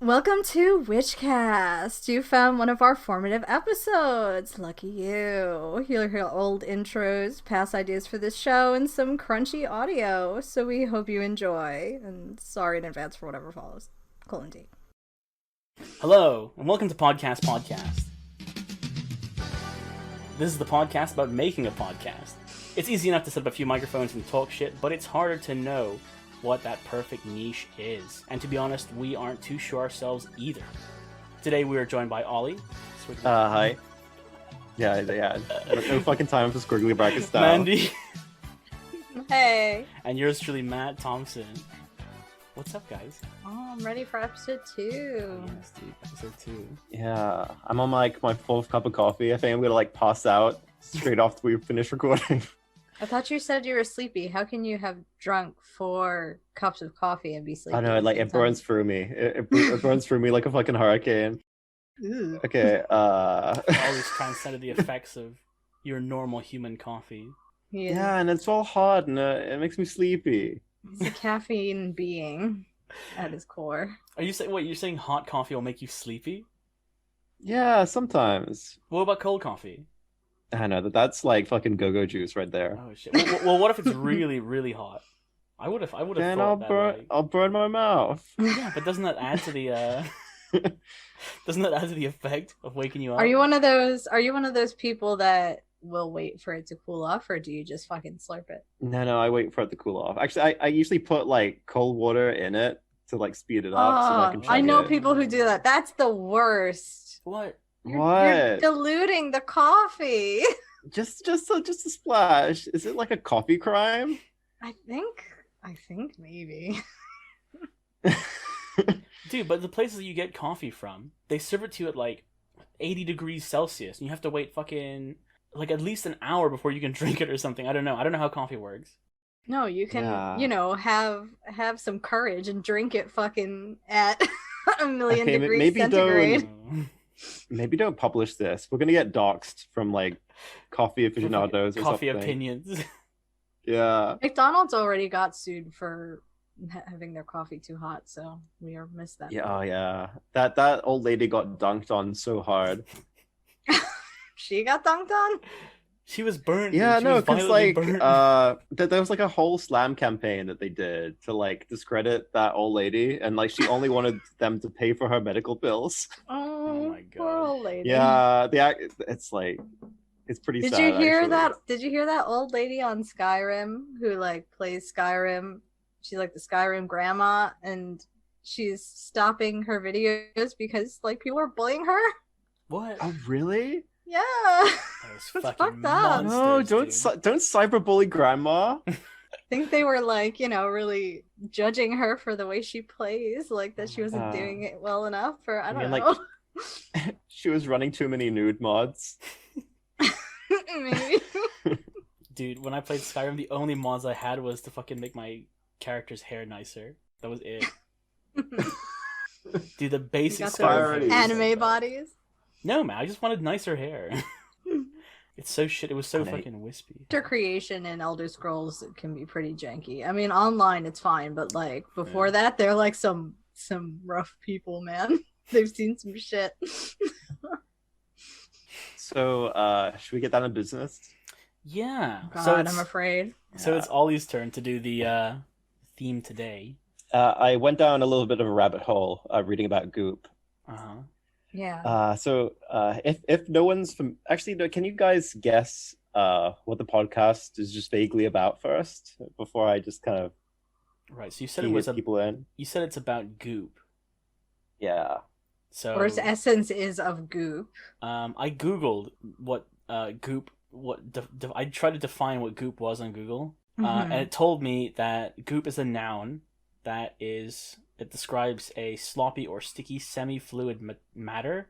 Welcome to WhichCast. You found one of our formative episodes. Lucky you. You'll hear old intros, past ideas for this show, and some crunchy audio. So we hope you enjoy. And sorry in advance for whatever follows. Colon D. Hello, and welcome to Podcast. This is the podcast about making a podcast. It's easy enough to set up a few microphones and talk shit, but it's harder to know what that perfect niche is. And to be honest, we aren't too sure ourselves either. Today we are joined by Ollie. Hi. Yeah. No fucking time for squiggly bracket style. Mandy. Hey. And yours truly, Matt Thompson. What's up, guys? Oh, I'm ready for episode 2. Yes, dude, episode 2. Yeah, I'm on my fourth cup of coffee. I think I'm gonna pass out straight after we finish recording. I thought you said you were sleepy. How can you have drunk 4 cups of coffee and be sleepy? I know, it burns through me. It burns through me like a fucking hurricane. Ooh. Okay, Ollie's transcended the effects of your normal human coffee. Yeah, and it's all hot and it makes me sleepy. He's a caffeine being at his core. Are you saying, you're saying hot coffee will make you sleepy? Yeah, sometimes. What about cold coffee? I know, that's like fucking go-go juice right there. Oh shit. Well, what if it's really, really hot? I would have Then thought I'll burn my mouth. Yeah, but doesn't that add to the doesn't that add to the effect of waking you up? Are you one of those people that will wait for it to cool off, or do you just fucking slurp it? No, I wait for it to cool off. Actually, I usually put like cold water in it to like speed it up so I can chug I know it. people who do that. That's the worst. What? You're diluting the coffee. Just a splash. Is it like a coffee crime? I think maybe. Dude, but the places you get coffee from, they serve it to you at like 80 degrees Celsius, and you have to wait fucking like at least an hour before you can drink it or something. I don't know how coffee works. No, you can, have some courage and drink it fucking at a million degrees centigrade. Maybe don't publish this. We're gonna get doxxed from like coffee aficionados or coffee something. Opinions. Yeah. McDonald's already got sued for having their coffee too hot, so we are missed that. Yeah, yeah. That old lady got dunked on so hard. She got dunked on? She was burned. Yeah, no, because like burnt. there was like a whole slam campaign that they did to like discredit that old lady, and like she only wanted them to pay for her medical bills. Oh my god, poor old lady. Yeah, it's like it's pretty sad. Did you hear actually. that? Did you hear that old lady on Skyrim who like plays Skyrim? She's like the Skyrim grandma, and she's stopping her videos because like people are bullying her. What? Oh, really? Yeah. Those It's fucking fucked up. monsters, No, don't cyberbully grandma. I think they were like, really judging her for the way she plays, like that she wasn't doing it well enough, or I don't know. Like, she was running too many nude mods. Maybe. Dude, when I played Skyrim, the only mods I had was to fucking make my character's hair nicer. That was it. Dude, the basic Skyrim anime bodies. No, man, I just wanted nicer hair. It's so shit. It was so fucking wispy. Character creation in Elder Scrolls can be pretty janky. I mean, online it's fine, but like before that, they're like some rough people, man. They've seen some shit. So, should we get down to business? Yeah. God, so I'm afraid. So it's Ollie's turn to do the theme today. I went down a little bit of a rabbit hole reading about goop. Uh-huh. Yeah. So if no one's actually, can you guys guess what the podcast is just vaguely about first before I just kind of right? So you said it was people in. You said it's about goop. Yeah. So or its essence is of goop. I googled what goop. I tried to define what goop was on Google, and it told me that goop is a noun that it describes a sloppy or sticky semi-fluid matter,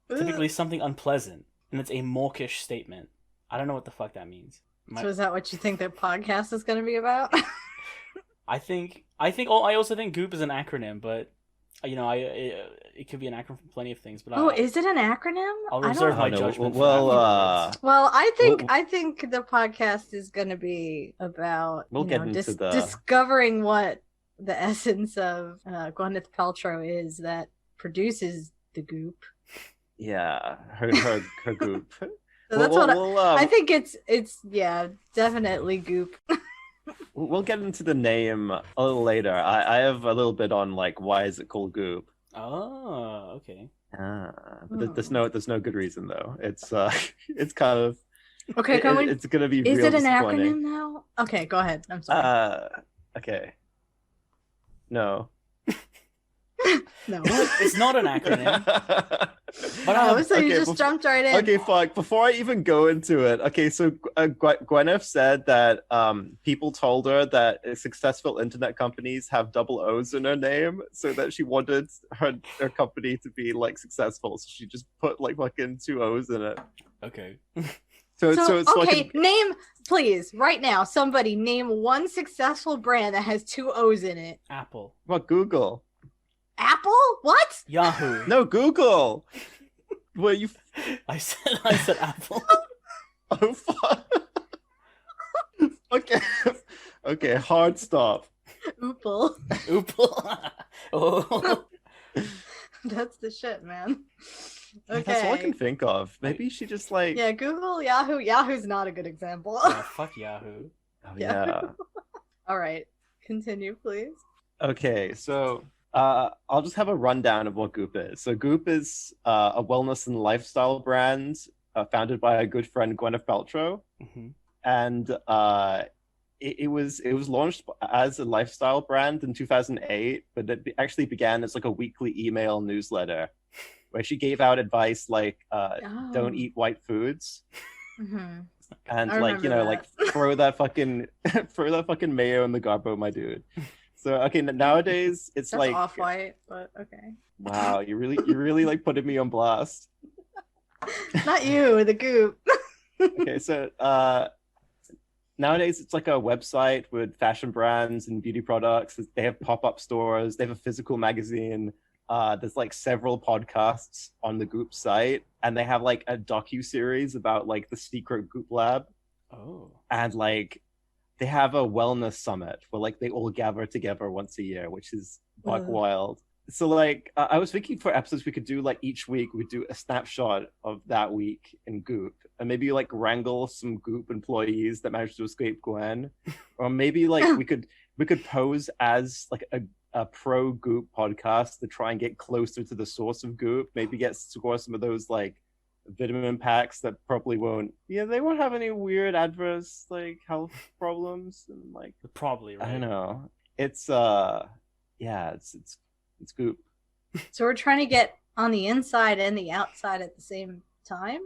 typically something unpleasant, and it's a mawkish statement. I don't know what the fuck that means. So is that what you think their podcast is going to be about? I also think goop is an acronym, but it could be an acronym for plenty of things. But is it an acronym? I'll reserve my judgment. I think the podcast is going to be about into discovering what the essence of Gwyneth Paltrow is that produces the goop. Yeah, her goop. So that's I think it's definitely goop. We'll get into the name a little later. I have a little bit on like why is it called goop. Oh, okay. But there's no good reason though. It's it's kind of okay. It's gonna be. Is real it an disappointing. acronym now? Okay, go ahead. I'm sorry. Okay. No. No, it's not an acronym. But so you just jumped right in. Okay, fuck. Before I even go into it, okay, so Gwyneth said that people told her that successful internet companies have double O's in her name, so that she wanted her company to be like successful. So she just put like fucking 2 O's in it. Okay. So it's okay. Name, please, right now. Somebody name one successful brand that has 2 O's in it. Apple. What, Google? Apple? What? Yahoo. No, Google. Well, you. I said Apple. Oh fuck. Okay. Hard stop. Oople. Oh. That's the shit, man. Okay. That's all I can think of. Maybe she just like. Yeah, Google, Yahoo. Yahoo's not a good example. Fuck Yahoo. Oh, yeah. All right. Continue, please. Okay, so I'll just have a rundown of what Goop is. So Goop is a wellness and lifestyle brand founded by a good friend, Gwyneth Paltrow. Mm-hmm. And it was launched as a lifestyle brand in 2008, but it actually began as like a weekly email newsletter where she gave out advice like don't eat white foods. Mm-hmm. And like, you know, like throw that fucking mayo in the garbo, my dude. So okay, nowadays it's that's like off-white, but okay. Wow, you really like putting me on blast. Not you, the Goop. Okay, so nowadays it's like a website with fashion brands and beauty products. They have pop-up stores. They have a physical magazine. There's like several podcasts on the Goop site, and they have like a docu-series about like the secret Goop lab. Oh. And like they have a wellness summit where like they all gather together once a year, which is like wild. So like I was thinking for episodes we could do like each week we do a snapshot of that week in Goop, and maybe like wrangle some Goop employees that managed to escape Gwen, or maybe like we could pose as like a pro Goop podcast to try and get closer to the source of Goop. Maybe score some of those like vitamin packs that probably won't. Yeah, they won't have any weird adverse like health problems and like probably right. I don't know. It's it's Goop. So we're trying to get on the inside and the outside at the same time?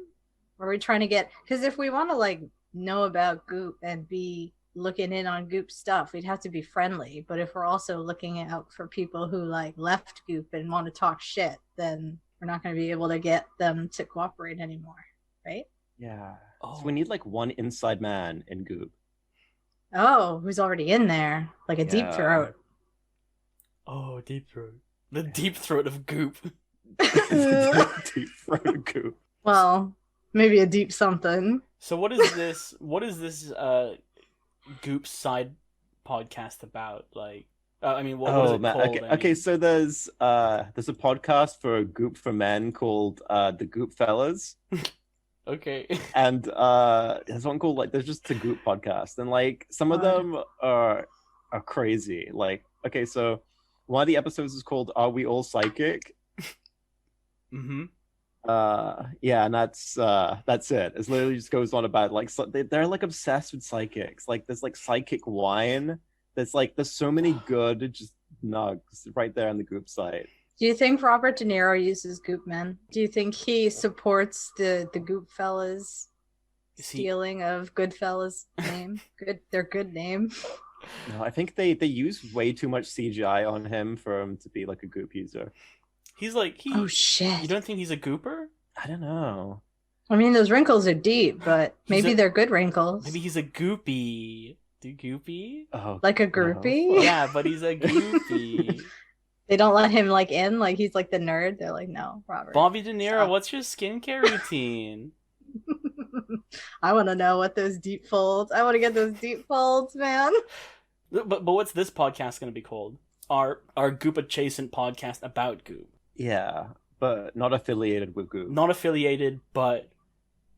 Or are we trying to get, because if we want to like know about Goop and be looking in on Goop stuff, we'd have to be friendly. But if we're also looking out for people who like left Goop and want to talk shit, then we're not going to be able to get them to cooperate anymore, right? Yeah. So we need like one inside man in Goop. Oh, who's already in there, like a deep throat. Oh, deep throat. The deep throat of Goop. Deep throat of Goop. Well, maybe a deep something. So what is this? What is this Goop side podcast about? Like, I mean, what is it called? Okay. So there's a podcast for Goop for Men called the Goop Fellas. Okay. And there's one called like there's just the Goop podcast, and like some of them are crazy. Like, okay, so one of the episodes is called "Are We All Psychic?" Mm-hmm. Yeah, and that's it. It literally just goes on about like they're like obsessed with psychics. Like there's like psychic wine. There's so many good just nugs right there on the Goop site. Do you think Robert De Niro uses Goop Men? Do you think he supports the Goop Fellas stealing of Goodfellas name? Their good name. No, I think they use way too much CGI on him for him to be like a Goop user. He's like oh shit! You don't think he's a Gooper? I don't know. I mean, those wrinkles are deep, but maybe they're good wrinkles. Maybe he's a Goopy. Goopy? Oh, like a groupie? No. Yeah, but he's a Goopy. They don't let him like in, like he's like the nerd. They're like, no, Robert. Bobby De Niro, what's your skincare routine? I want to know what those deep folds. I want to get those deep folds, man. But what's this podcast going to be called? Our Goop adjacent podcast about Goop. Yeah, but not affiliated with Goop. Not affiliated, but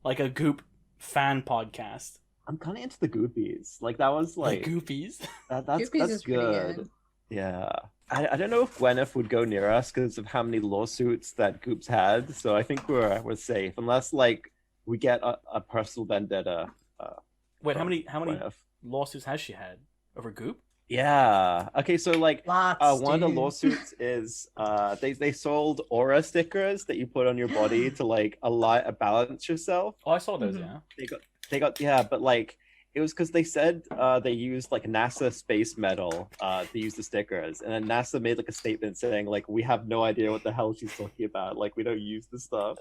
like a Goop fan podcast. I'm kind of into the Goopies. Like that was like the Goopies. Goopies that's is pretty good. good. Yeah. I don't know if Gwyneth would go near us because of how many lawsuits that Goop's had. So I think we're safe unless like we get a personal vendetta. Wait, how many Gwyneth. lawsuits has she had over Goop? Yeah. Okay. So like Lots, one of the dude. lawsuits is they sold aura stickers that you put on your body to like balance yourself. Oh, I saw those. Mhm. Yeah. They got yeah, but like it was because they said they used like NASA space metal to use the stickers, and then NASA made like a statement saying like we have no idea what the hell she's talking about. Like we don't use this stuff.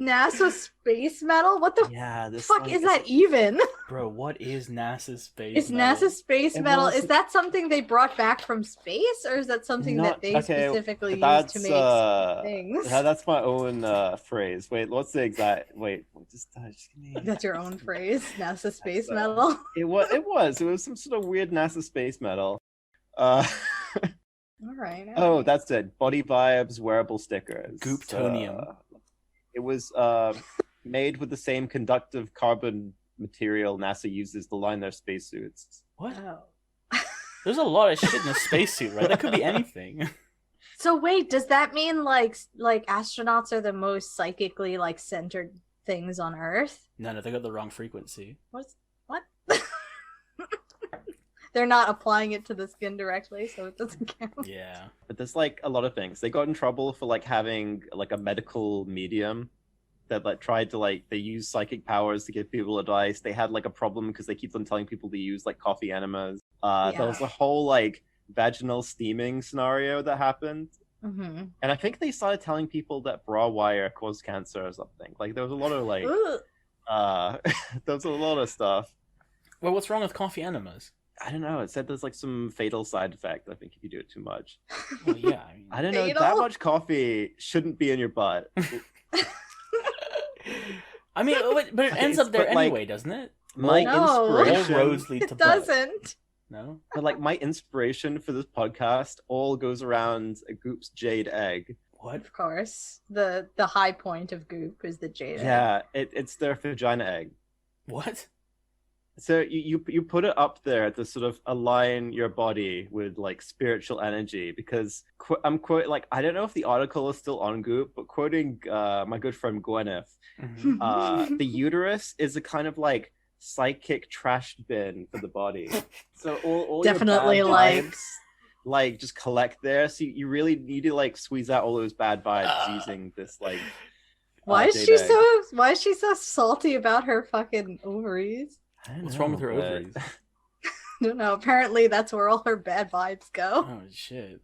NASA space metal? What the Yeah, this fuck like, is that even? Bro, what is NASA's space? Is metal? NASA space It metal? was- Is that something they brought back from space, or is that something that they specifically used to make things? That's my own phrase. Wait, what's the exact? Wait, just give me. That's your own phrase, NASA space So- metal. It was some sort of weird NASA space metal. All right. Oh, that's it. Body Vibes wearable stickers. Gooptonium. It was made with the same conductive carbon material NASA uses to line their spacesuits. What? Oh. There's a lot of shit in a spacesuit, right? That could be anything. So wait, does that mean like astronauts are the most psychically like centered things on Earth? No, they got the wrong frequency. What? They're not applying it to the skin directly, so it doesn't count. Yeah. But there's like a lot of things. They got in trouble for like having like a medical medium that like tried to like they use psychic powers to give people advice. They had like a problem because they keep on telling people to use like coffee enemas. There was a whole like vaginal steaming scenario that happened. Mm-hmm. And I think they started telling people that bra wire caused cancer or something. Like there was a lot of like there was a lot of stuff. Well, what's wrong with coffee enemas? I don't know. It said there's like some fatal side effect, I think, if you do it too much. Well, yeah. I mean, I don't know. Fatal? That much coffee shouldn't be in your butt. I mean, but it ends up there But, like, anyway, doesn't it? My No. All inspiration, roads lead to It butt. doesn't. No. but like my inspiration for this podcast all goes around a Goop's jade egg. What? Of course, the high point of Goop is the jade. egg. Yeah, it's their vagina egg. What? So you put it up there to sort of align your body with like spiritual energy because I'm quote like I don't know if the article is still on Goop, but quoting my good friend Gwyneth, Mhm. the uterus is a kind of like psychic trash bin for the body. So all Definitely, your bad like- vibes, like just collect there. So you really need to like squeeze out all those bad vibes using this like. Why is jade she egg. why is she so salty about her fucking ovaries? I don't What's wrong with her but- ovaries? I don't know. Apparently, that's where all her bad vibes go. Oh shit.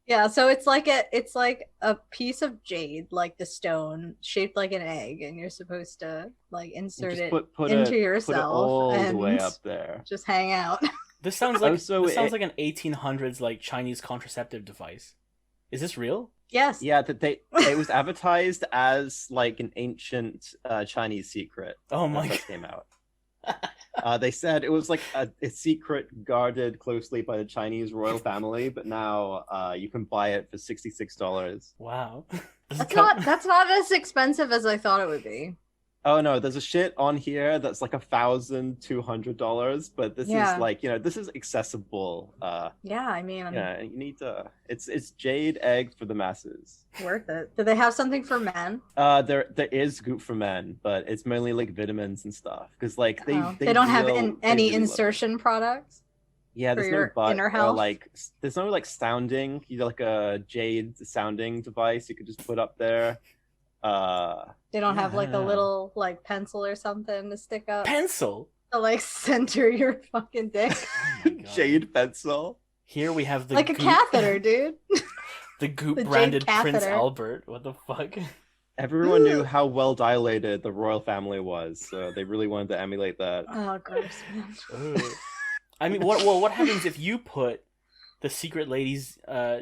Yeah, so it's like a piece of jade, like the stone, shaped like an egg, and you're supposed to like insert Just it put into it yourself all the and way up there. just hang out. This sounds like Also, this sounds it- like an 1800s like Chinese contraceptive device. Is this real? Yes. Yeah, that it was advertised as like an ancient Chinese secret. Oh my when it god. first came out. They said it was like a secret guarded closely by the Chinese royal family, but now you can buy it for $66. Wow. That's not as expensive as I thought it would be. Oh no, there's a shit on here that's like $1,200, but this Yeah. is like this is accessible. Yeah, I mean, Yeah, you need to. It's jade egg for the masses. worth it. Do they have something for men? There is Goop for men, but it's mainly like vitamins and stuff because like they don't have they any really love it. insertion products. Yeah, for there's your no butt inner or health? like there's no like sounding. You know, like a jade sounding device you could just put up there. They don't have like a Yeah. little like pencil or something to stick up Pencil. to like center your fucking dick. Oh my god. Jade pencil. Here we have the Like a Goop, catheter, dude. the Goop The jade branded Prince catheter. Albert. What the fuck? Everyone knew how well dilated the royal family was, so they really wanted to emulate that. Oh, gross, man. Ugh. I mean, what happens if you put the secret lady's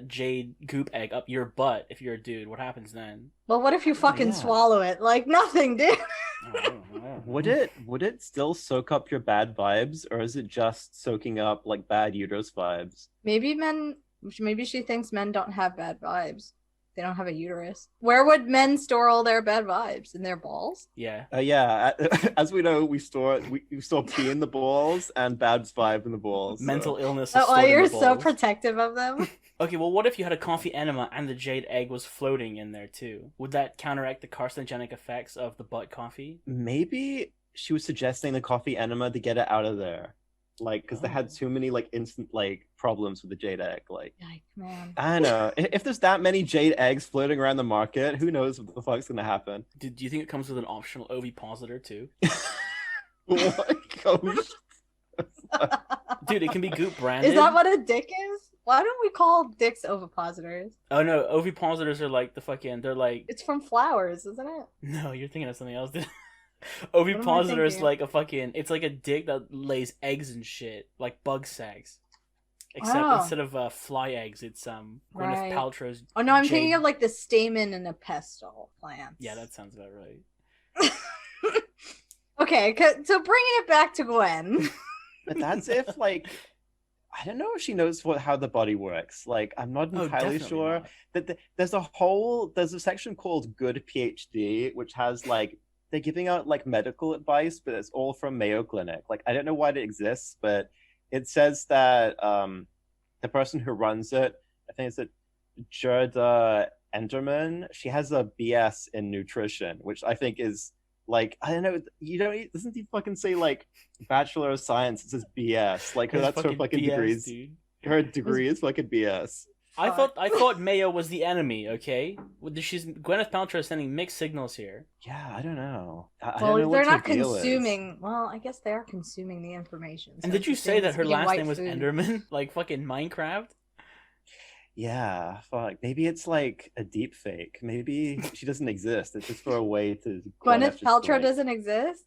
jade Goop egg up your butt if you're a dude? What happens then? Well, what if you fucking yeah. swallow it? Like nothing, dude. I don't know. Would it still soak up your bad vibes, or is it just soaking up like bad uterus vibes? Maybe men Maybe she thinks men don't have bad vibes. They don't have a uterus. Where would men store all their bad vibes? In their balls? Yeah. Yeah. As we know, we store pee in the balls and bad vibe in the balls. Mental illness is Oh, stored in you're the so balls. protective of them. Okay, well, what if you had a coffee enema and the jade egg was floating in there too? Would that counteract the carcinogenic effects of the butt coffee? Maybe she was suggesting the coffee enema to get it out of there, like because they had too many like instant like problems with the jade egg. Like, Yikes, man. I don't know. If there's that many jade eggs floating around the market, who knows what the fuck's gonna happen? Do you think it comes with an optional ovipositor too? What? Dude, it can be goop branded. Is that what a dick is? Why don't we call dicks ovipositors? Oh no, ovipositors are like the fucking. They're like. It's from flowers, isn't it? No, you're thinking of something else. Dude. am I Ovipositor is thinking? like a fucking. It's like a dick that lays eggs and shit, like bug sacs. Except Oh. instead of fly eggs, it's Gwyneth Right. Paltrow's. Oh no, I'm jade. thinking of like the stamen and a pestle plants. Yeah, that sounds about right. Okay, so bringing it back to Gwen. But that's if like I don't know if she knows how the body works. Like I'm not entirely definitely sure. not. There's a section called Good PhD, which has like they're giving out like medical advice, but it's all from Mayo Clinic. Like I don't know why it exists, but it says that the person who runs it, I think it's a Gerda Enderman, she has a BS in nutrition, which I think is like I don't know. Doesn't he fucking say like Bachelor of Science? It says BS. Like It's that's her fucking BS, degrees. dude. Her degree is fucking BS. I thought Mayo was the enemy. Okay, Gwyneth Paltrow is sending mixed signals here. Yeah, I don't know. I Well, don't know they're what not her deal is. consuming. Well, I guess they are consuming the information. And so did you it's the say same that as her eating last white name was food. Enderman, like fucking Minecraft? Yeah, fuck. Maybe it's like a deep fake. Maybe she doesn't exist. It's just for a way to. Gwyneth just, Paltrow like- doesn't exist?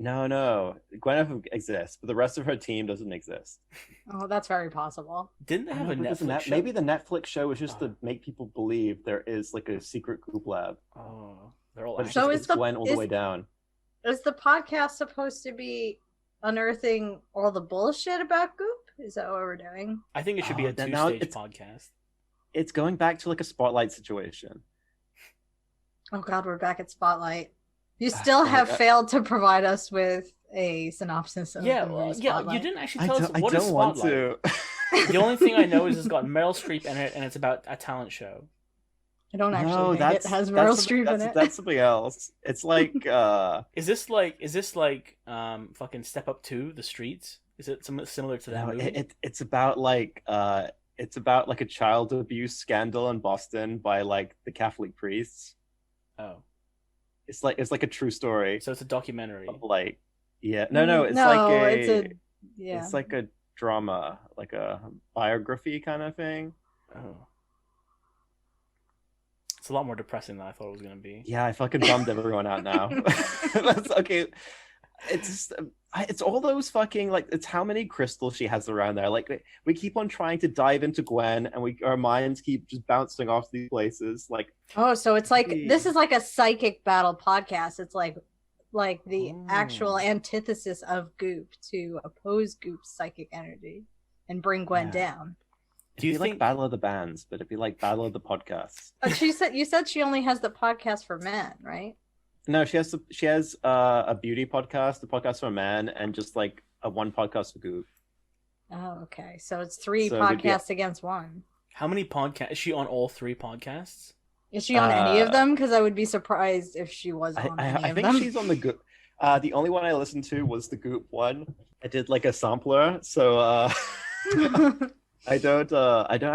No. Gwyneth exists, but the rest of her team doesn't exist. Oh, that's very possible. Didn't they I have a don't know, but Netflix show? maybe the Netflix show is just to make people believe there is like a secret Goop lab. Oh, they're all But it's So just is it's the- Gwen all the way down. Is the podcast supposed to be unearthing all the bullshit about Goop? Is that what we're doing? I think it should be a now two-stage it's- podcast. It's going back to like a spotlight situation. Oh god, we're back at Spotlight. You still have failed to provide us with a synopsis of Yeah, the well, movie yeah. Spotlight. You didn't actually tell us I what is don't want Spotlight. to. The only thing I know is it's got Meryl Streep in it, and it's about a talent show. I don't actually No, think that's it has that's Meryl something- Streep in that's- it. That's something else. It's like Is this like fucking Step Up 2, The Streets? Is it similar to that no, movie? it's about like a child abuse scandal in Boston by like the Catholic priests. Oh, It's like a true story. so it's a documentary. Of, like no, it's No, like yeah. it's like a drama, like a biography kind of thing. Oh, it's a lot more depressing than I thought it was gonna be. Yeah, I fucking bummed everyone out now. That's okay. It's all those fucking like it's how many crystals she has around there. Like we keep on trying to dive into Gwen, and our minds keep just bouncing off these places. Like Oh, so it's like Please. this is like a psychic battle podcast. It's like the Oh. actual antithesis of Goop to oppose Goop's psychic energy and bring Gwen Yeah. down. Do you it'd be think- like Battle of the Bands, but it'd be like Battle of the Podcasts. But you said she only has the podcast for men, right? No, she has a beauty podcast, a podcast for a man, and just like a one podcast for Goop. Oh, okay. So it's three So it'd be- podcasts against one. How many podcasts is she on? All 3 podcasts? Is she on any of them? Because I would be surprised if she was on any I of think them. she's on the Goop. The only one I listened to was the Goop one. I did like a sampler, so I don't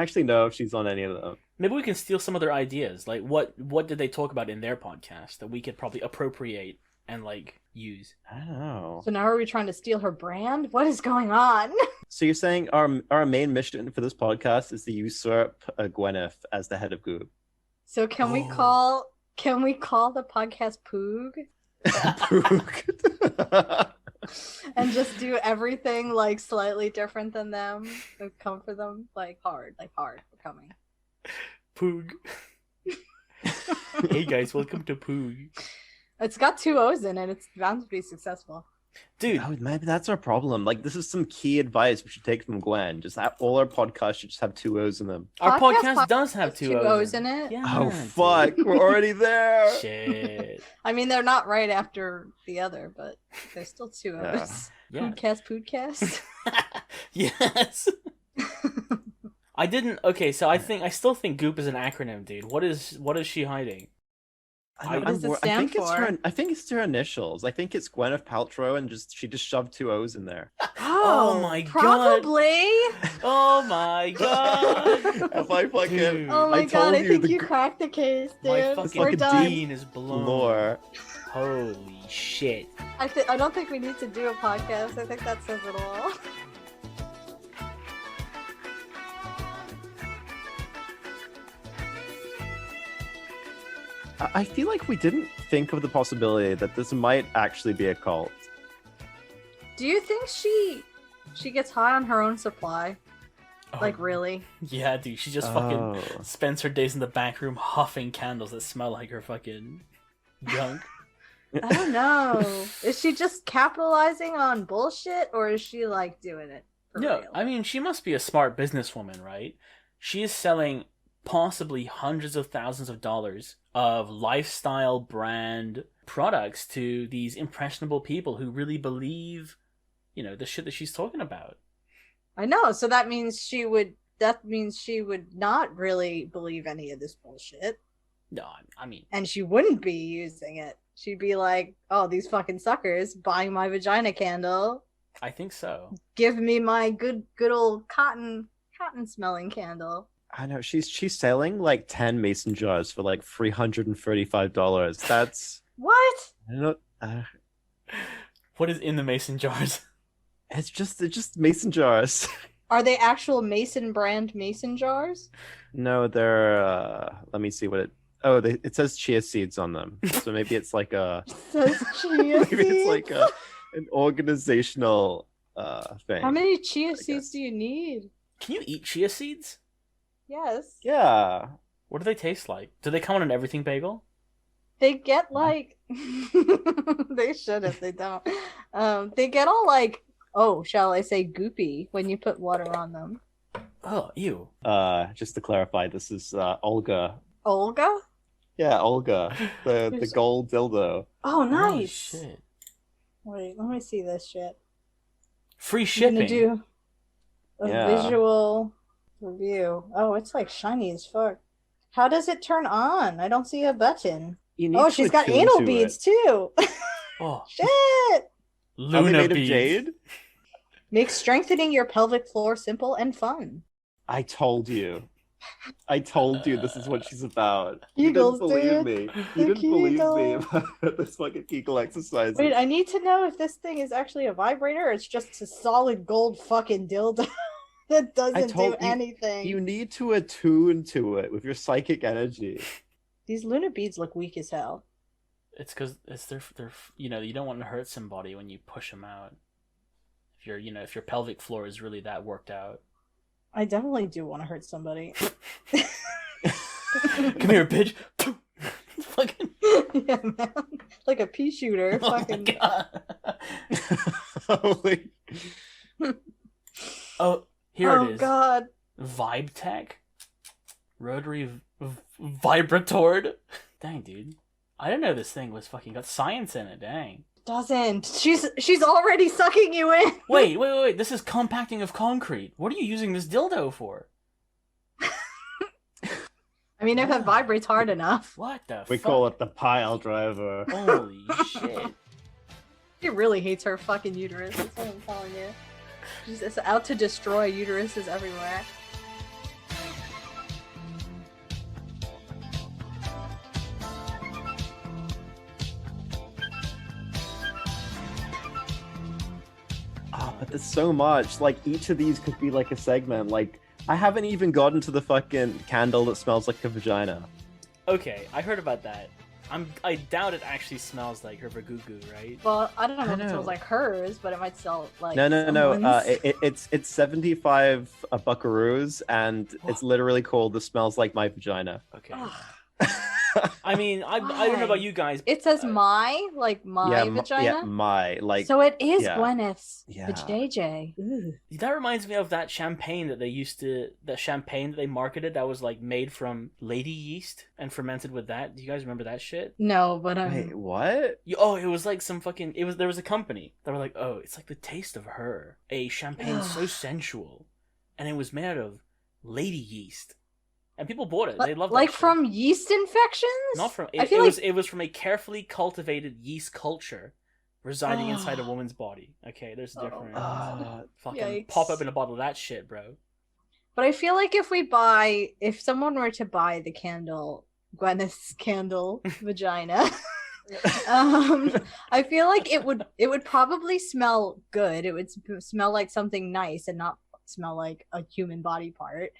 actually know if she's on any of them. Maybe we can steal some of their ideas. Like, what did they talk about in their podcast that we could probably appropriate and like use? I don't know. So now are we trying to steal her brand? What is going on? So you're saying our main mission for this podcast is to usurp Gwyneth as the head of Goop? So can we Oh. call the podcast POOG and just do everything like slightly different than them? So come for them like hard. We're coming. Poog. Hey guys, welcome to Poog. It's got 2 O's in it. It's bound to be successful. Dude, Oh, maybe that's our problem. Like, this is some key advice we should take from Gwen. Just have, all our podcasts should just have two O's in them. our Podcast podcast does have has two two O's O's in it? Yeah, Oh, dude. fuck. We're already there. Shit. I mean, they're not right after the other, but there's still two Yeah. O's. Yeah. Poodcast. Yes. I didn't. Okay, so I still think Goop is an acronym, dude. What is she hiding? I What does it stand think it's her. for? I think it's her initials. I think it's Gwyneth Paltrow, and she just shoved two O's in there. Oh my God. Probably. Oh my God. If I fucking, Dude. Oh my I god, told I you think the you cracked the case, My dude. fucking We're done. bean is blown. lore. Holy shit. I don't think we need to do a podcast. I think that says it all. I feel like we didn't think of the possibility that this might actually be a cult. Do you think she gets high on her own supply? Oh, Like, really? Yeah, dude. She just fucking spends her days in the back room huffing candles that smell like her fucking junk. I don't know. Is she just capitalizing on bullshit, or is she, like, doing it for No, real? I mean, she must be a smart businesswoman, right? She is selling possibly hundreds of thousands of dollars of lifestyle brand products to these impressionable people who really believe, the shit that she's talking about. I know, so that means she would not really believe any of this bullshit, No, I mean, and she wouldn't be using it. She'd be like, oh, these fucking suckers buying my vagina candle. I think so. Give me my good old cotton smelling candle. I know she's selling like 10 mason jars for like $335. That's What? I don't know. What is in the mason jars? It's just mason jars. Are they actual Mason brand mason jars? No, they're let me see what it. Oh, it says chia seeds on them. So maybe it's like a Says chia maybe it's seeds? like an organizational thing. How many chia guess. seeds do you need? Can you eat chia seeds? Yes. Yeah. What do they taste like? Do they come on an everything bagel? They get like they should if they don't. They get all like, oh, shall I say goopy when you put water on them. Oh, ew. Just to clarify, this is Olga. Olga? Yeah, Olga, the There's- gold dildo. Oh, nice. Shit. Wait, let me see this shit. Free I'm shipping. gonna do a Yeah. visual review. Oh, it's like shiny as fuck. How does it turn on? I don't see a button. You need Oh, to she's got attune anal to beads it. too. Oh, Shit! Are they Luna made of beads. jade? Makes strengthening your pelvic floor simple and fun. I told you. I told you this is what she's about. Kegels, You didn't believe dude. me. The You didn't believe me Kegels. about this fucking Kegel exercise. Wait, I need to know if this thing is actually a vibrator or it's just a solid gold fucking dildo that doesn't told do you- anything. You need to attune to it with your psychic energy. These Luna beads look weak as hell. It's because they're you don't want to hurt somebody when you push them out. If your pelvic floor is really that worked out. I definitely do want to hurt somebody. Come here, bitch. Fucking. Yeah, man. Like a pea shooter. Oh my Fucking. God. Holy. Oh, here Oh it is. god. Vibe Tech, rotary vibratord. Dang, dude. I didn't know this thing was fucking got science in it. Dang. Doesn't. She's already sucking you in. Wait. This is compacting of concrete. What are you using this dildo for? I mean, if it vibrates hard enough. What the We fuck? call it the pile driver. Holy shit. She really hates her fucking uterus. That's what I'm telling you. She's just out to destroy uteruses everywhere. But there's so much. Like, each of these could be like a segment. Like, I haven't even gotten to the fucking candle that smells like a vagina. Okay, I heard about that. I doubt it actually smells like her vagugu, right? Well, I don't know I if it know. smells like hers, but it might smell like No. someone's. It's 75 buckaroos, and it's literally called "This Smells Like My Vagina." Okay. Ugh. I mean, I don't know about you guys. It says my vagina. Yeah, my like. So it is yeah. Gwyneth's Yeah. JJ. That reminds me of that champagne that they marketed that was like made from lady yeast and fermented with that. Do you guys remember that shit? No, but Wait, what? It was like some fucking. There was a company that were like, oh, it's like the taste of her, a champagne so sensual, and it was made out of lady yeast. And people bought it. They loved it. Like from yeast infections? Not from. It was from a carefully cultivated yeast culture residing inside a woman's body. Okay, there's a difference. Fucking yikes. Pop up in a bottle of that shit, bro. But I feel like if someone were to buy the candle, Gwyneth's candle vagina, I feel like it would probably smell good. It would smell like something nice and not smell like a human body part.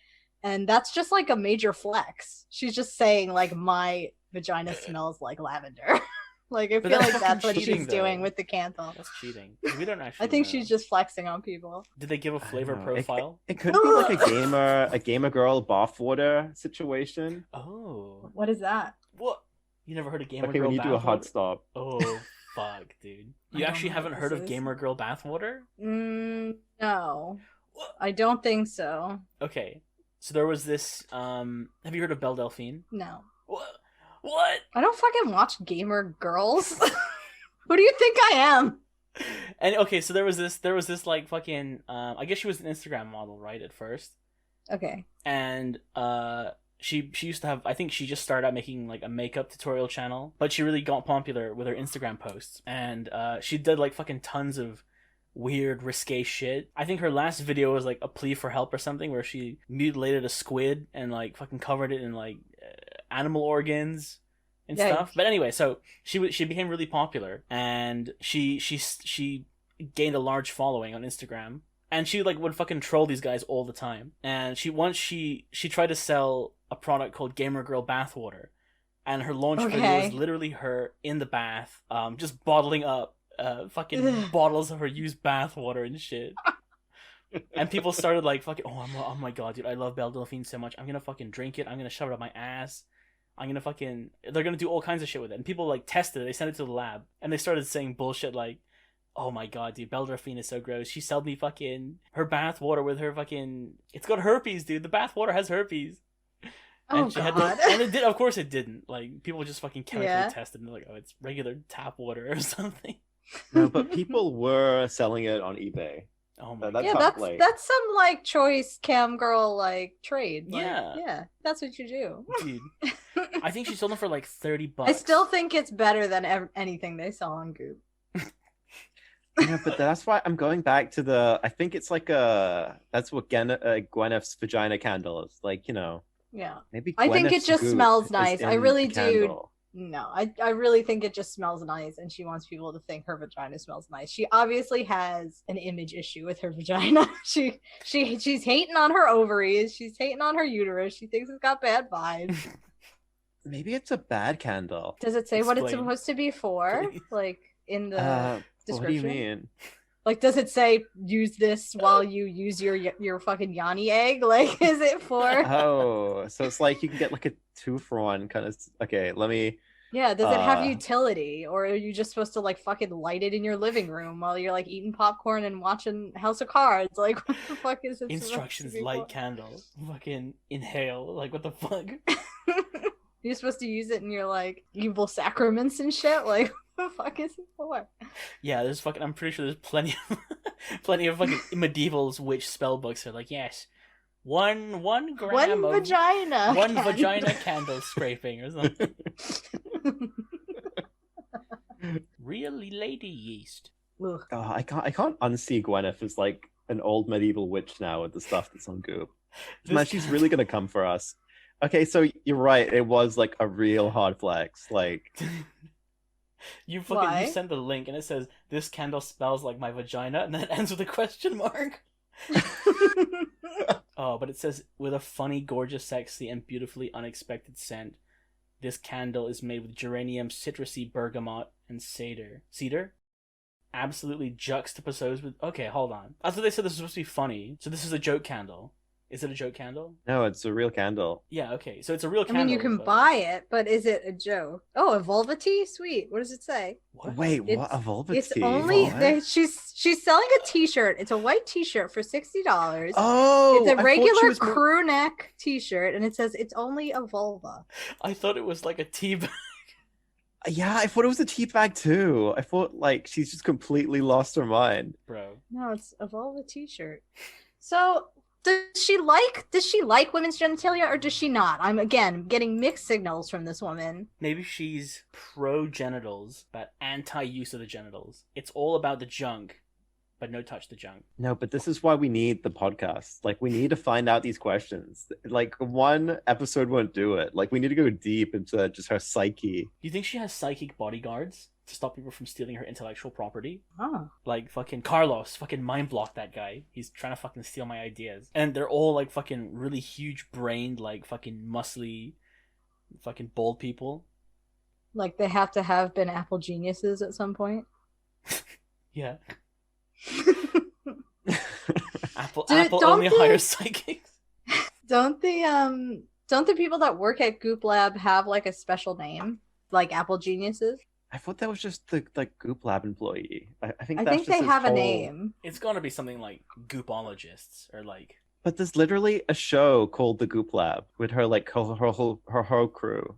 And that's just like a major flex. She's just saying like my vagina smells like lavender. Like I feel like that's what she's doing with the candle. That's cheating. We don't actually. I think know. She's just flexing on people. Did they give a flavor profile? It could be like a gamer girl bathwater situation. Oh, what is that? What? You never heard of gamer girl? Okay, when you do a hot stop. Oh, fuck, dude. You actually haven't heard of gamer girl bathwater? No, I don't think so. Okay. So there was this. Have you heard of Belle Delphine? No. What? I don't fucking watch gamer girls. Who do you think I am? And okay, so there was this like fucking. I guess she was an Instagram model, right? At first. Okay. And she used to have. I think she just started out making like a makeup tutorial channel, but she really got popular with her Instagram posts, and she did like fucking tons of weird risque shit. I think her last video was like a plea for help or something where she mutilated a squid and like fucking covered it in like animal organs and stuff. But anyway, so she became really popular and she gained a large following on Instagram, and she like would fucking troll these guys all the time. And she tried to sell a product called Gamer Girl Bathwater, and her launch video was literally her in the bath just bottling up fucking bottles of her used bathwater and shit. And people started like fucking, oh my god, dude, I love Belle Delphine so much. I'm gonna fucking drink it. I'm gonna shove it up my ass. They're gonna do all kinds of shit with it. And people like tested it. They sent it to the lab, and they started saying bullshit like, oh my god, dude, Belle Delphine is so gross. She sold me fucking her bathwater with her fucking. It's got herpes, dude. The bathwater has herpes. And and it did. Of course, it didn't. Like people just fucking chemically tested, and they're like, oh, it's regular tap water or something. No, but people were selling it on eBay. Oh my god. That's some like choice cam girl like trade. Like, yeah, that's what you do, dude. I think she sold them for like $30. I still think it's better than anything they sell on Goop. Yeah, but that's why I'm going back to the. I think it's like that's what Gwyneth's vagina candle is like. You know. Yeah. Maybe I think it just smells nice. I really do. Candle. No, I really think it just smells nice, and she wants people to think her vagina smells nice. She obviously has an image issue with her vagina. She's hating on her ovaries. She's hating on her uterus. She thinks it's got bad vibes. Maybe it's a bad candle. Does it say what it's supposed to be for? Like in the description? What do you mean? Like, does it say use this while you use your fucking Yanni egg? Like, is it for? Oh, so it's like you can get like a 2-for-1 kind of. Okay, let me. Yeah, does it have utility, or are you just supposed to like fucking light it in your living room while you're like eating popcorn and watching House of Cards? Like, what the fuck is it? Instructions: light candle, fucking inhale. Like, what the fuck? You're supposed to use it in your like evil sacraments and shit. Like, what the fuck is it for? Yeah, there's fucking. I'm pretty sure there's plenty of fucking medieval witch spell books that are like, yes, one gram of vagina, one vagina candle scraping or something. Really, lady yeast. Oh, I can't unsee Gwyneth as like an old medieval witch now with the stuff that's on Goop. Man, she's really gonna come for us. Okay, so you're right. It was like a real hard flex. Like, you sent the link and it says this candle smells like my vagina, and then it ends with a question mark. Oh, but it says with a funny, gorgeous, sexy, and beautifully unexpected scent. This candle is made with geranium, citrusy, bergamot, and cedar. Absolutely juxtaposed with. Okay, hold on. I thought they said this was supposed to be funny, so this is a joke candle. Is it a joke candle? No, it's a real candle. Yeah, okay. So it's a real I candle. mean, you can buy it, but is it a joke? Oh, a vulva tea? Sweet. What does it say? What? Wait, what? A vulva It's tea? only What? she's selling a T-shirt. It's a white T-shirt for $60. Oh, It's a I thought she regular was more- crew neck T-shirt, and it says it's only a vulva. I thought it was like a tea bag. Yeah, I thought it was a tea bag too. I thought like she's just completely lost her mind. Bro. No, it's a vulva T-shirt. So does she like women's genitalia, or does she not? I'm again getting mixed signals from this woman. Maybe she's pro genitals, but anti use of the genitals. It's all about the junk, but no touch the junk. No, but this is why we need the podcast. Like, we need to find out these questions. Like, one episode won't do it. Like, we need to go deep into just her psyche. You think she has psychic bodyguards to stop people from stealing her intellectual property? Oh. Like fucking Carlos, fucking mind block that guy. He's trying to fucking steal my ideas. And they're all like fucking really huge brained, like fucking muscly, fucking bald people. Like they have to have been Apple geniuses at some point. Yeah. Apple Don't only they- hires psychics. Don't the people that work at Goop Lab have like a special name, like Apple geniuses? I thought that was just the like Goop Lab employee. I think I that's think just they his have a whole- name. It's gonna be something like goopologists or like. But there's literally a show called the Goop Lab with her like her whole crew.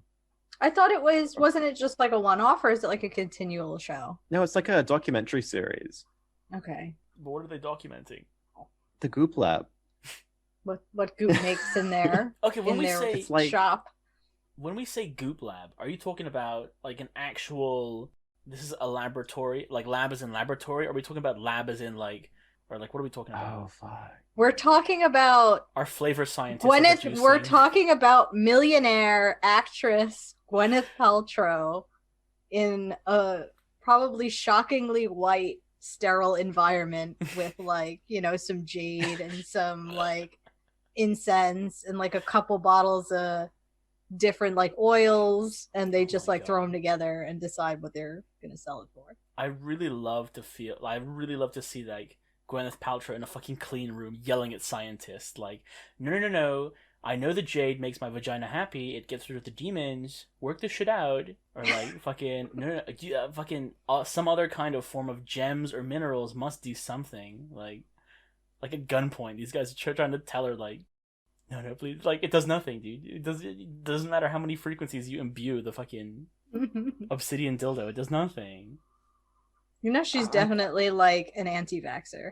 I thought it wasn't it just like a one-off, or is it like a continual show? No, it's like a documentary series. Okay. But what are they documenting? The Goop Lab. What Goop makes in there Okay, when in we their say It's like- shop? when we say Goop Lab, are you talking about like an actual? This is a laboratory, like lab as in laboratory. Or are we talking about lab as in like, or like what are we talking about? Oh fuck. We're talking about Our flavor scientists. are Gwyneth. producing- We're talking about millionaire actress Gwyneth Paltrow in a probably shockingly white, sterile environment with like, you know, some jade and some like incense and like a couple bottles of different like oils, and they just my like throw God. them together and decide what they're gonna sell it for. I really love to see like Gwyneth Paltrow in a fucking clean room yelling at scientists like, no, I know the jade makes my vagina happy, it gets rid of the demons, work this shit out. Or like fucking some other kind of form of gems or minerals must do something. Like at gunpoint, these guys are trying to tell her like, no, please, like it does nothing, dude. It doesn't matter how many frequencies you imbue the fucking obsidian dildo, it does nothing. You know, she's definitely like an anti-vaxxer.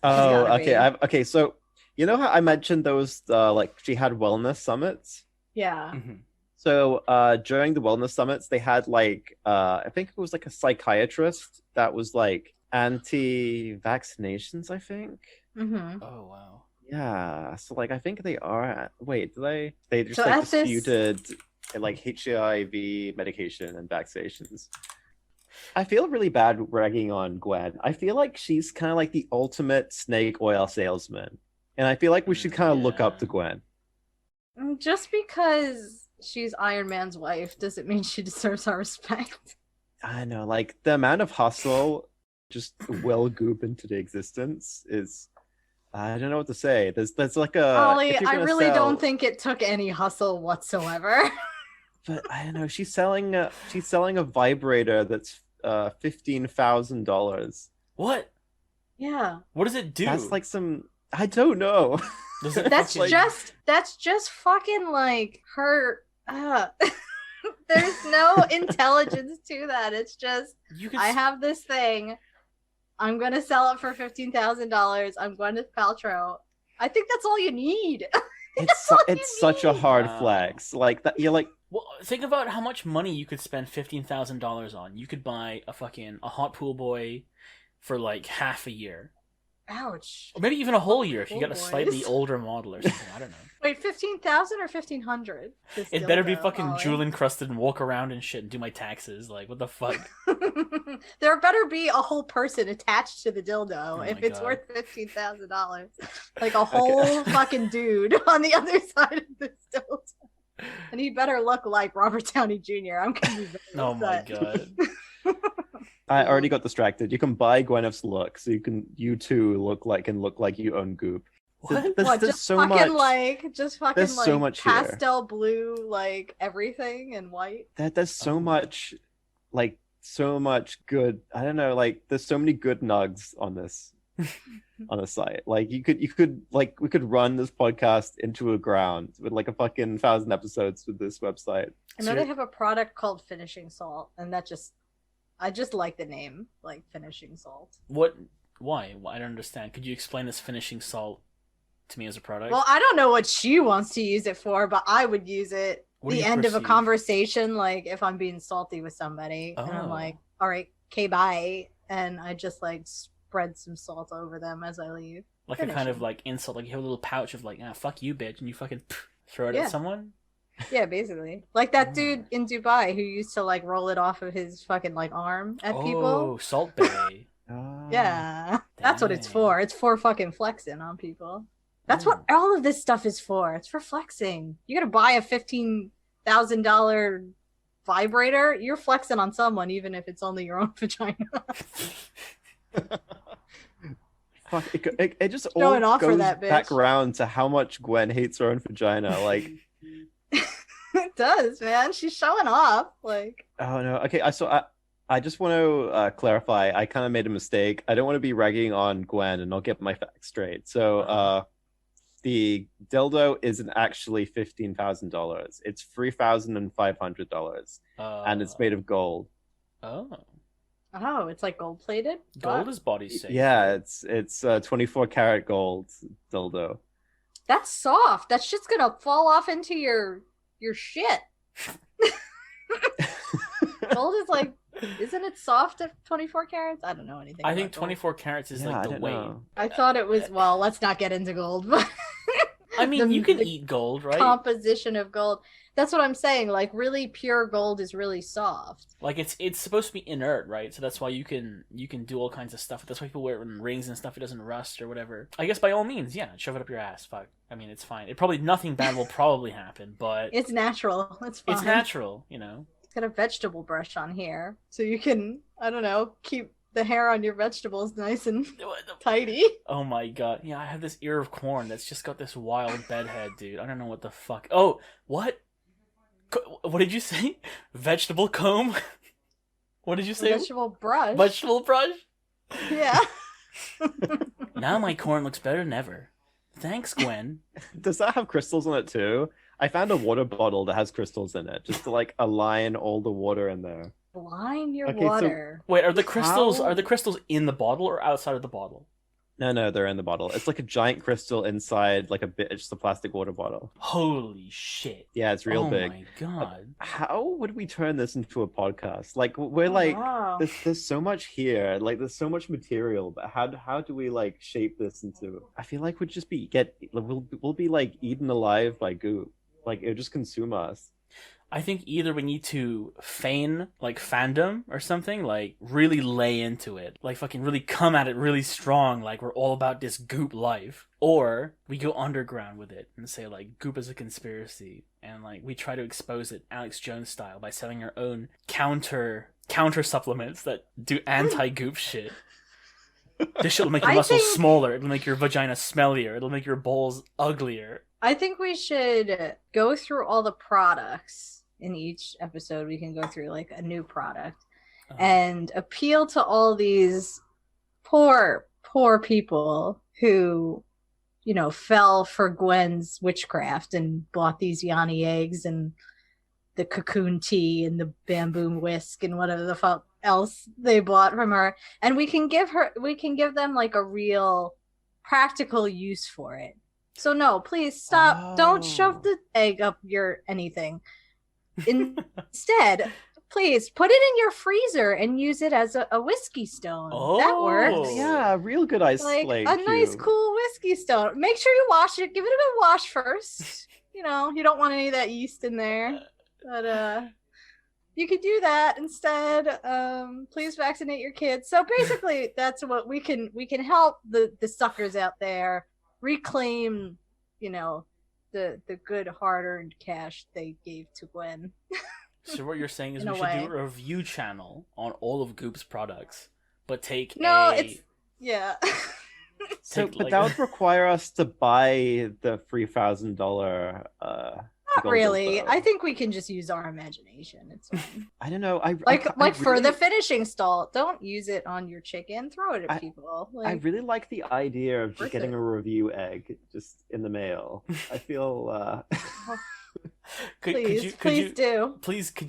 Oh, gotta okay. be. Okay, so you know how I mentioned those like she had wellness summits? Yeah. Mhm. So during the wellness summits, they had like I think it was like a psychiatrist that was like anti-vaccinations, I think. Mm-hmm. Oh wow. Yeah. So like I think they are. Wait, they just So like at this- disputed like HIV medication and vaccinations. I feel really bad ragging on Gwen. I feel like she's kind of like the ultimate snake oil salesman. And I feel like we should kind of look up Yeah. to Gwen. Just because she's Iron Man's wife doesn't mean she deserves our respect. I know, like the amount of hustle just will goop into the existence is I don't know what to say. There's like a Ollie, if you're I gonna really sell- don't think it took any hustle whatsoever. But I don't know. She's selling a vibrator that's $15,000. What? Yeah. What does it do? That's like some I don't know. Does it That's fucking- just fucking like her there's no intelligence to that. It's just you could I have this thing. I'm gonna sell it for $15,000. I'm Gwyneth Paltrow. I think that's all you need. It's all you it's such a need. hard Wow. flex. Like that you're like Well, think about how much money you could spend $15,000 on. You could buy a hot pool boy for like half a year, Ouch. or maybe even a whole year if you Pool got a slightly boys. older model or something. I don't know. Wait, 15,000 or 1,500? It better be fucking jewel encrusted and walk around and shit and do my taxes. Like what the fuck? There better be a whole person attached to the dildo Oh if my it's God. worth $15,000. Like a whole fucking dude on the other side of this dildo. And he better look like Robert Downey Jr. I'm gonna be very Oh my upset. god. I already got distracted. You can buy Gwyneth's look, so you too look like you own Goop. What? There's just so fucking much. just fucking There's like so much here. pastel blue, like everything and white. There's so much, like so much good. I don't know. Like there's so many good nugs on this on the site. Like you could like we could run this podcast into a ground with like a fucking 1,000 episodes with this website. I know they have a product called finishing salt, and I just like the name, like finishing salt. What? Why? I don't understand. Could you explain this finishing salt to me as a product? Well, I don't know what she wants to use it for, but I would use it the end of a conversation, like if I'm being salty with somebody, and I'm like, all right, okay, bye, and I just like spread some salt over them as I leave. Like a kind of like insult, like you have a little pouch of like, fuck you, bitch, and you fucking throw it at someone? Yeah, basically. Like that dude in Dubai who used to like roll it off of his fucking like arm at people. Oh, Salt Bay. Yeah, that's what it's for. It's for fucking flexing on people. That's what all of this stuff is for. It's for flexing. You gotta buy a $15,000 vibrator. You're flexing on someone, even if it's only your own vagina. Fuck, it just all goes back around to how much Gwen hates her own vagina. Like, it does, man. She's showing off. Like, oh no. Okay, I just want to clarify. I kind of made a mistake. I don't want to be ragging on Gwen, and I'll get my facts straight. So, the dildo isn't actually $15,000. It's $3,500, and it's made of gold. Oh, it's like gold plated. Gold is body safe. Yeah, it's 24 karat gold dildo. That's soft. That shit's gonna fall off into your shit. Gold is like, isn't it soft at 24 carats? I don't know anything. I think 24 carats is like the weight. I thought it was. Well, let's not get into gold, but I mean, you can eat gold, right? Composition of gold. That's what I'm saying. Like, really pure gold is really soft. Like it's supposed to be inert, right? So that's why you can do all kinds of stuff. That's why people wear it in rings and stuff. It doesn't rust or whatever. I guess by all means, yeah, shove it up your ass. Fuck. I mean, it's fine. Nothing bad will probably happen, but it's natural. It's fine. It's natural, you know. It's got a vegetable brush on here, so you can, I don't know, keep the hair on your vegetables nice and tidy. Oh my god. Yeah, I have this ear of corn that's just got this wild bedhead, dude. I don't know what the fuck. Oh, what? What did you say? Vegetable comb? What did you say? Vegetable brush. Vegetable brush? Yeah. Now my corn looks better than ever. Thanks, Gwen. Does that have crystals in it too? I found a water bottle that has crystals in it, just to like align all the water in there. Align your water. So, wait, are the crystals in the bottle or outside of the bottle? No, they're in the bottle. It's like a giant crystal inside, like it's just a plastic water bottle. Holy shit! Yeah, it's real big. Oh my god! How would we turn this into a podcast? Like we're there's so much here. Like there's so much material, but how do we like shape this into? I feel like we'll be like eaten alive by goop. Like it'll just consume us. I think either we need to feign like fandom or something, like really lay into it, like fucking really come at it really strong, like we're all about this goop life, or we go underground with it and say like goop is a conspiracy, and like we try to expose it Alex Jones style by selling our own counter supplements that do anti-goop shit. This shit will make your muscles smaller, it'll make your vagina smellier, it'll make your balls uglier. I think we should go through all the products. In each episode, we can go through like a new product and appeal to all these poor people who, you know, fell for Gwen's witchcraft and bought these Yanni eggs and the cocoon tea and the bamboo whisk and whatever the fuck else they bought from her. And we can give them like a real practical use for it. So no, please stop. Don't shove the egg up your anything. Instead, please put it in your freezer and use it as a whiskey stone. That works. Yeah, real good ice like a nice cool whiskey stone. Make sure you wash it. Give it a good wash first. You know, you don't want any of that yeast in there. But you could do that instead. Please vaccinate your kids. So basically, that's what we can help the suckers out there reclaim, you know, the good hard-earned cash they gave to Gwen. So what you're saying is we should do a review channel on all of Goop's products, but take yeah. So, Take, but like, that would require us to buy the $3,000 Not really. bow. I think we can just use our imagination. It's fine. I don't know. Like for really, the finishing stall, don't use it on your chicken. Throw it at people. I Like, really like the idea of just worth getting it. a review egg just in the mail. I feel could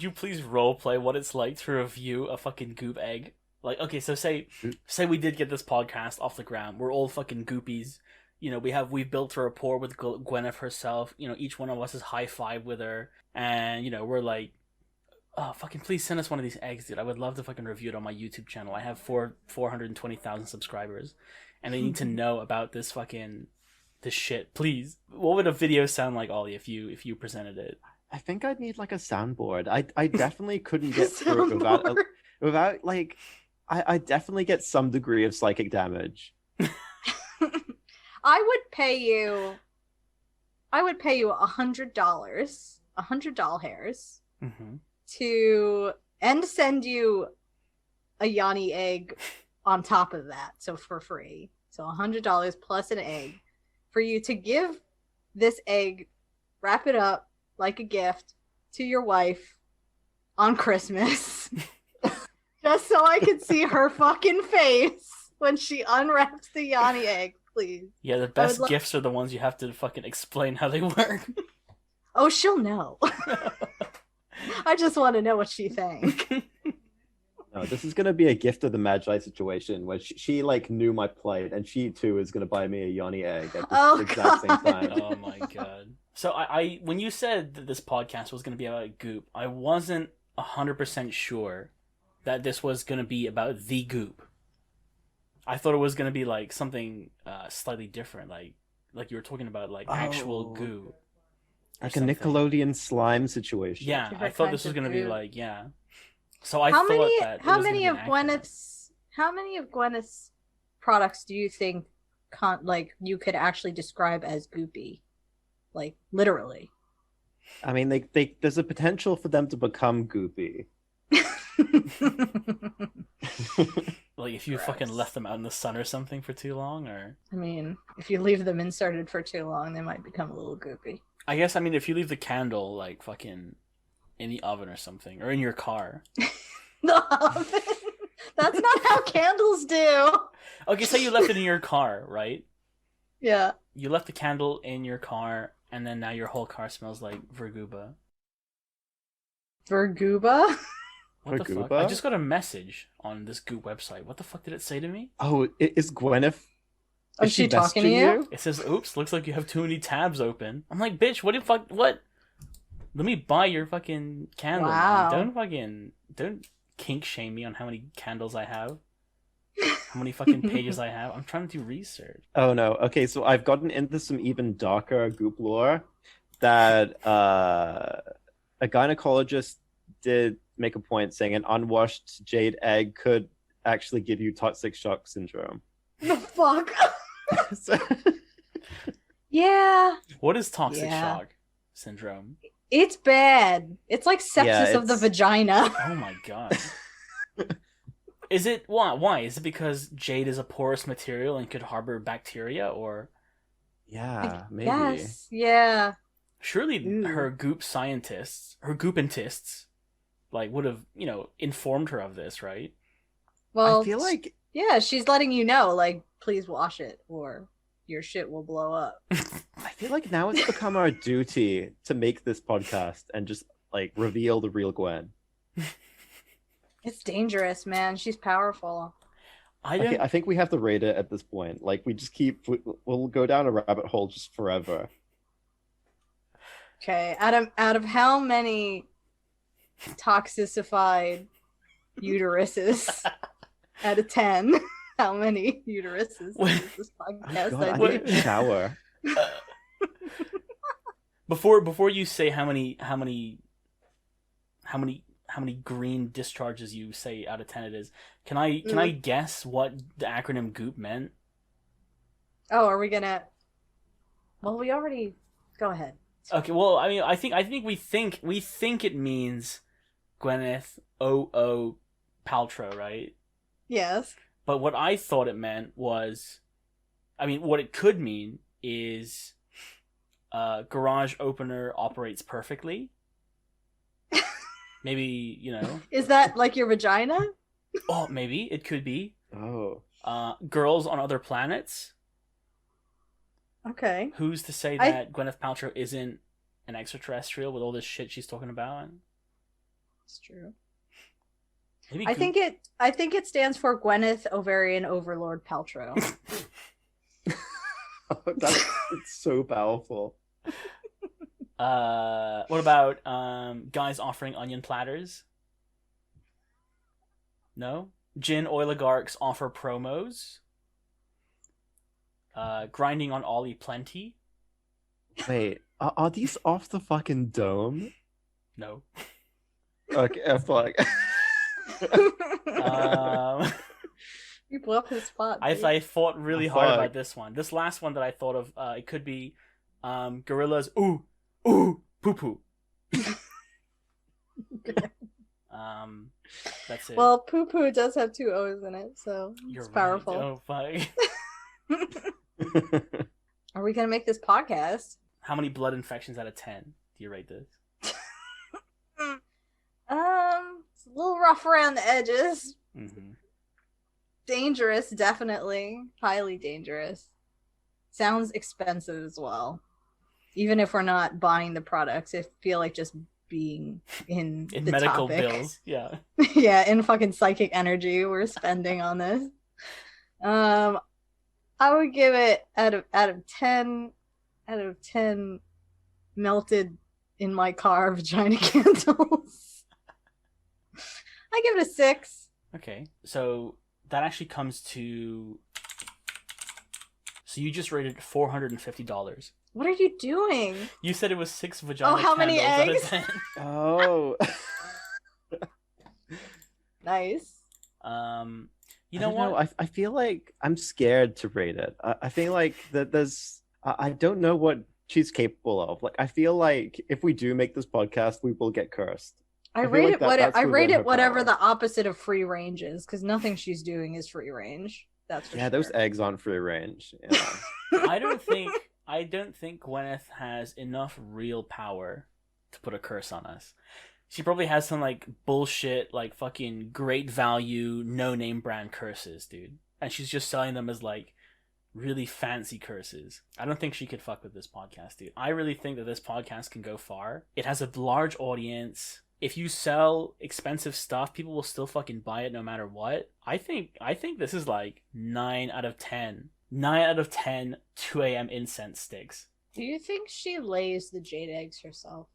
you please role play what it's like to review a fucking goop egg? Like, okay, so say we did get this podcast off the ground. We're all fucking goopies. You know, we've built a rapport with Gwyneth herself. You know, each one of us is high five with her, and you know, we're like, oh, fucking please send us one of these eggs, dude. I would love to fucking review it on my YouTube channel. I have 420,000 subscribers, and they need to know about this shit. Please, what would a video sound like, Ollie, if you presented it? I think I'd need like a soundboard. I definitely couldn't get through it without like I definitely get some degree of psychic damage. I would pay you $100, $100 Mm-hmm. to send you a Yanni egg on top of that, so for free. So $100 plus an egg for you to give this egg, wrap it up like a gift to your wife on Christmas. Just so I could see her fucking face when she unwraps the Yanni egg, please. Yeah, the best gifts are the ones you have to fucking explain how they work. Oh, she'll know. I just want to know what she thinks. No, this is gonna be a gift of the Magi situation where she like knew my plight, and she too is gonna buy me a Yanni egg at the exact same time. Oh my god! So I when you said that this podcast was gonna be about goop, I wasn't 100% sure that this was gonna be about the goop. I thought it was gonna be like something slightly different, like you were talking about, like actual goo, like a Nickelodeon slime situation. Yeah, I thought this was gonna be like, yeah. So how many of Gwyneth's products do you think you could actually describe as goopy, like literally? I mean, they there's a potential for them to become goopy. Like if you fucking left them out in the sun or something for too long, or I mean, if you leave them inserted for too long, they might become a little goopy. I guess, I mean, if you leave the candle like fucking in the oven or something, or in your car. The oven? That's not how candles do. Okay, say you left it in your car, right? Yeah. You left the candle in your car, and then now your whole car smells like verguba. Verguba? What the fuck? I just got a message on this Goop website. What the fuck did it say to me? Oh, is Gwyneth? Is she talking to you? It says, "Oops, looks like you have too many tabs open." I'm like, "Bitch, what the fuck? What? Let me buy your fucking candle. Wow. Man. Don't kink shame me on how many candles I have, how many fucking pages I have. I'm trying to do research." Oh no. Okay, so I've gotten into some even darker Goop lore that a gynecologist did make a point saying an unwashed jade egg could actually give you toxic shock syndrome. The fuck? Yeah. What is toxic shock syndrome? It's bad. It's like sepsis of the vagina. Oh my god. Is it why? Is it because jade is a porous material and could harbor bacteria, or? Yeah, maybe. Yes. Yeah. Surely her goopentists, like, would have, informed her of this, right? Well, I feel like she's letting you know, like, please wash it or your shit will blow up. I feel like now it's become our duty to make this podcast and just like reveal the real Gwen. It's dangerous, man. She's powerful. I think we have to rate it at this point. Like, we'll go down a rabbit hole just forever. Okay, out of how many toxicified uteruses out of 10? How many uteruses is this podcast? Oh God, I need a shower. Before you say how many green discharges you say out of 10 it is, can I guess what the acronym GOOP meant? Oh, are we gonna? Well, we already. Go ahead. Okay. Well, I mean, I think we think it means Gwyneth Paltrow, right? Yes. But what I thought it meant was I mean, what it could mean is garage opener operates perfectly. Maybe, Is that like your vagina? Oh, maybe it could be. Oh. Girls on other planets. Okay. Who's to say that Gwyneth Paltrow isn't an extraterrestrial with all this shit she's talking about? It's true. Maybe I think it stands for Gwyneth Ovarian Overlord Paltrow. That's so powerful. What about guys offering onion platters? No? Gin oligarchs offer promos. Grinding on Ollie plenty. Wait, are these off the fucking dome? No. Okay, fuck. You blew up his spot. I thought really hard about this one. This last one that I thought of, it could be gorillas. Ooh, poo poo. That's it. Well, poo poo does have 2 O's in it, so it's powerful. Oh fuck. Are we gonna make this podcast? How many blood infections out of 10 do you rate this? It's a little rough around the edges. Mm-hmm. Dangerous, definitely. Highly dangerous. Sounds expensive as well. Even if we're not buying the products, I feel like just being in the medical topic. Bills, yeah. Yeah, in fucking psychic energy we're spending on this. I would give it out of 10 melted in my car vagina candles. I give it a 6. Okay, so that actually comes to. So you just rated $450. What are you doing? You said it was 6 vagina how many candles eggs? out of 10. Oh. Nice. You know what? I feel like I'm scared to rate it. I feel like that there's. I don't know what she's capable of. Like, I feel like if we do make this podcast, we will get cursed. I feel rate like it that's within her whatever power. the opposite of free range is, because nothing she's doing is free range. That's for Yeah, sure. those eggs on free range. Yeah. I don't think Gwyneth has enough real power to put a curse on us. She probably has some like bullshit, like fucking great value, no name brand curses, dude. And she's just selling them as like really fancy curses. I don't think she could fuck with this podcast, dude. I really think that this podcast can go far. It has a large audience. If you sell expensive stuff, people will still fucking buy it no matter what. I think this is like 9 out of 10. 9 out of 10 2 a.m. incense sticks. Do you think she lays the jade eggs herself?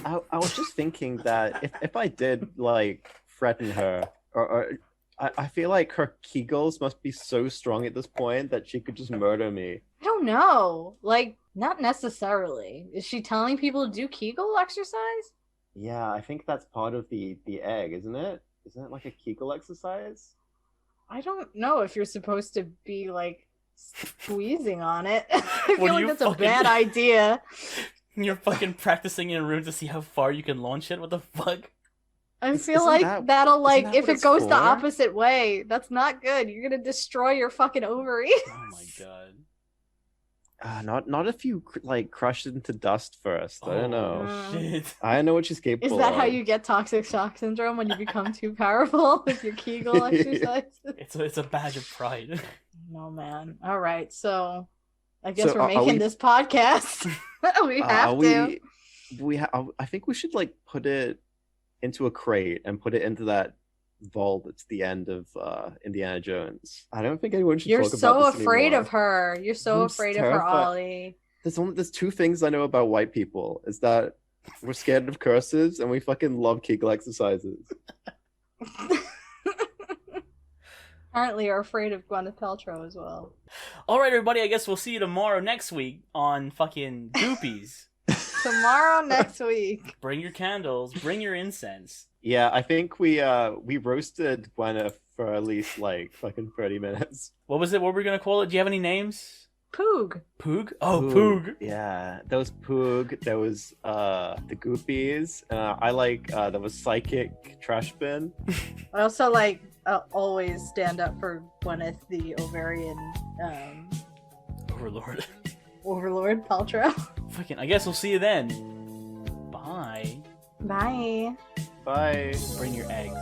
I was just thinking that if I did like threaten her, or I feel like her Kegels must be so strong at this point that she could just murder me. I don't know. Like, not necessarily. Is she telling people to do Kegel exercise? Yeah, I think that's part of the egg, isn't it? Isn't it like a Kegel exercise? I don't know if you're supposed to be like squeezing on it. I feel like that's a bad idea. You're fucking practicing in a room to see how far you can launch it? What the fuck? I feel like that'll like, that if what it it's goes the for? opposite way, that's not good. You're gonna destroy your fucking ovaries. Oh my god. Not if you like crush it into dust first. I don't know. Oh, shit. I don't know what she's capable Is that of. how you get toxic shock syndrome, when you become too powerful with your Kegel exercises? It's a badge of pride. No, man. All right, so I guess we're are making we- this podcast. We have to. I think we should like put it into a crate and put it into that vault that's the end of Indiana Jones. I don't think anyone should You're talk so about this afraid anymore. of her. You're so I'm afraid of her, terrified. Ollie. There's 2 things I know about white people, is that we're scared of curses and we fucking love Kegel exercises. Apparently, you're afraid of Gwyneth Paltrow as well. Alright, everybody, I guess we'll see you tomorrow next week on fucking Goopies. Tomorrow, next week. Bring your candles, bring your incense. Yeah, I think we roasted Gwyneth for at least like fucking 30 minutes. What was it? What were we gonna call it? Do you have any names? Poog. Poog? Oh, Poog. Yeah, there was Poog. There was the Goopies. I like there was Psychic Trash Bin. I also like always stand up for Gwyneth, the ovarian Overlord. overlord Paltrow. Fucking, I guess we'll see you then. Bye. Bye. Bye. Bring your eggs.